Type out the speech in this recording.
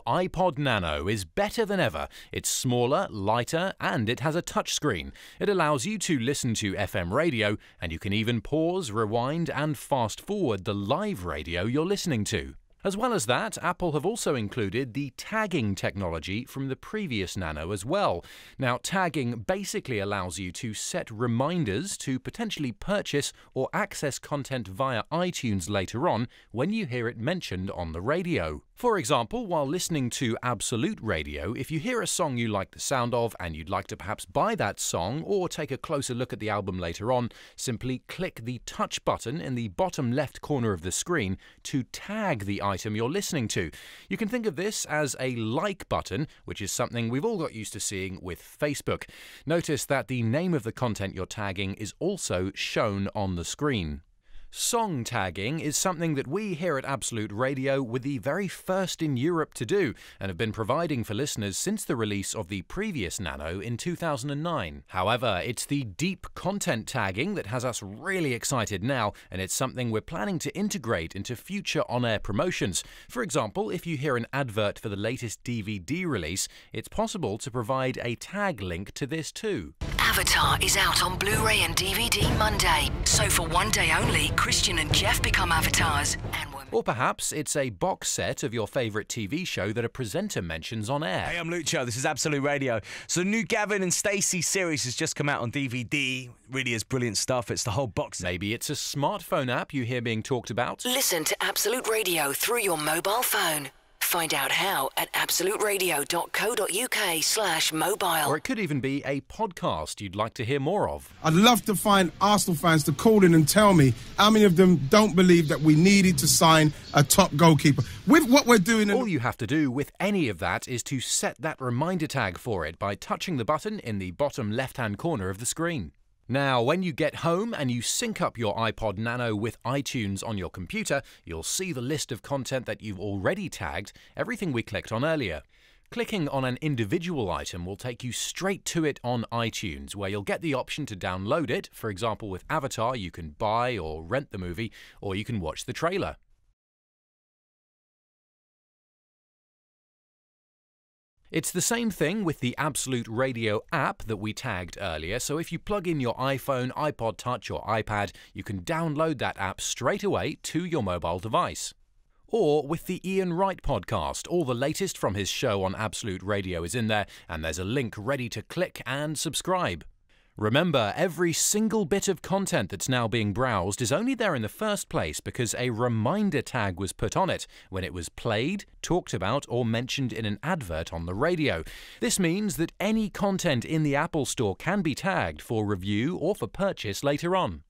iPod Nano is better than ever. It's smaller, lighter, and it has a touchscreen. It allows you to listen to FM radio, and you can even pause, rewind, and fast forward the live radio you're listening to. As well as that, Apple have also included the tagging technology from the previous Nano as well. Now, tagging basically allows you to set reminders to potentially purchase or access content via iTunes later on when you hear it mentioned on the radio. For example, while listening to Absolute Radio, if you hear a song you like the sound of and you'd like to perhaps buy that song or take a closer look at the album later on, simply click the touch button in the bottom left corner of the screen to tag the item you're listening to. You can think of this as a like button, which is something we've all got used to seeing with Facebook. Notice that the name of the content you're tagging is also shown on the screen. Song tagging is something that we here at Absolute Radio were the very first in Europe to do and have been providing for listeners since the release of the previous Nano in 2009. However, it's the deep content tagging that has us really excited now, and it's something we're planning to integrate into future on-air promotions. For example, if you hear an advert for the latest DVD release, it's possible to provide a tag link to this too. Avatar is out on Blu-ray and DVD Monday, so for one day only, Christian and Jeff become avatars. Or perhaps it's a box set of your favourite TV show that a presenter mentions on air. Hey, I'm Lucho. This is Absolute Radio. So the new Gavin and Stacey series has just come out on DVD. Really is brilliant stuff. It's the whole box set. Maybe it's a smartphone app you hear being talked about. Listen to Absolute Radio through your mobile phone. Find out how at absoluteradio.co.uk/mobile. Or it could even be a podcast you'd like to hear more of. I'd love to find Arsenal fans to call in and tell me how many of them don't believe that we needed to sign a top goalkeeper. With what we're doing... All you have to do with any of that is to set that reminder tag for it by touching the button in the bottom left-hand corner of the screen. Now, when you get home and you sync up your iPod Nano with iTunes on your computer, you'll see the list of content that you've already tagged, everything we clicked on earlier. Clicking on an individual item will take you straight to it on iTunes, where you'll get the option to download it. For example, with Avatar, you can buy or rent the movie, or you can watch the trailer. It's the same thing with the Absolute Radio app that we tagged earlier, so if you plug in your iPhone, iPod Touch or iPad, you can download that app straight away to your mobile device. Or with the Ian Wright podcast, all the latest from his show on Absolute Radio is in there, and there's a link ready to click and subscribe. Remember, every single bit of content that's now being browsed is only there in the first place because a reminder tag was put on it when it was played, talked about, or mentioned in an advert on the radio. This means that any content in the Apple Store can be tagged for review or for purchase later on.